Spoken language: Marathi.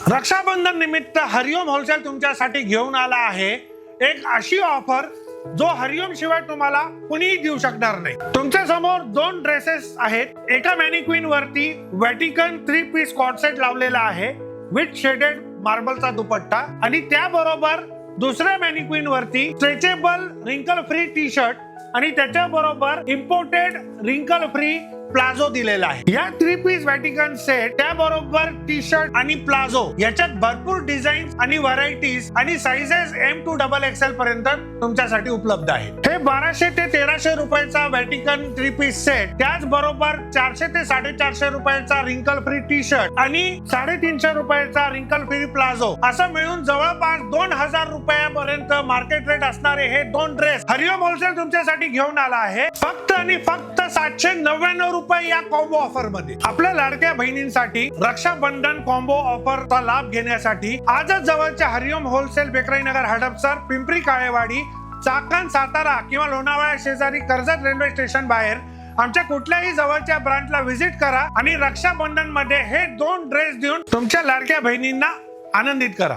रक्षाबंधन निमित्त हरिओम होलसेल तुमच्यासाठी घेऊन आला आहे एक अशी ऑफर जो हरिओम शिवाय तुम्हाला कुणीही देऊ शकणार नाही। तुमच्या समोर दोन ड्रेसेस आहेत। एका मॅनिक्विन वरती व्हॅटिकन 3 पीस कॉर्ड सेट लावलेला आहे विथ शेडेड मार्बलचा दुपट्टा आणि त्याबरोबर दुसऱ्या मॅनिक्विन वरती स्ट्रेचेबल रिंकल फ्री टी शर्ट आणि त्याच्या बरोबर इम्पोर्टेड रिंकल फ्री प्लाझो दिलेला आहे। या 3 पीस व्हॅटिकन सेट त्याबरोबर टी शर्ट आणि प्लाझो याच्यात भरपूर डिझाईन्स आणि व्हरायटीज आणि साइजेस M to XXL पर्यंत तुमच्यासाठी उपलब्ध आहेत। हे 1200 ते 1300 रुपयाचा व्हॅटिकन 3 पीस सेट त्याचबरोबर 400 ते 450 रुपयाचा रिंकल फ्री टी शर्ट आणि 350 रुपयाचा रिंकल फ्री प्लाझो असं मिळून जवळपास 2000 रुपयापर्यंत मार्केट रेट असणारे हे दोन ड्रेस हरिओम होलसेल तुमच्यासाठी घेऊन आला आहे फक्त आणि फक्त 799 रुपये या कॉम्बो ऑफर मध्ये। आपल्या लाडक्या बहिणींसाठी रक्षाबंधन कॉम्बो ऑफरचा लाभ घेण्यासाठी आजच जवळच्या हरिओम होलसेल बेकराई नगर हडपसर पिंपरी काळेवाडी चाकण सातारा किंवा लोणावळा शेजारी कर्जत रेल्वे स्टेशन बाहेर आमच्या कुठल्याही जवळच्या ब्रांचला व्हिजिट करा आणि रक्षाबंधन मध्ये हे दोन ड्रेस देऊन तुमच्या लाडक्या बहिणींना आनंदित करा।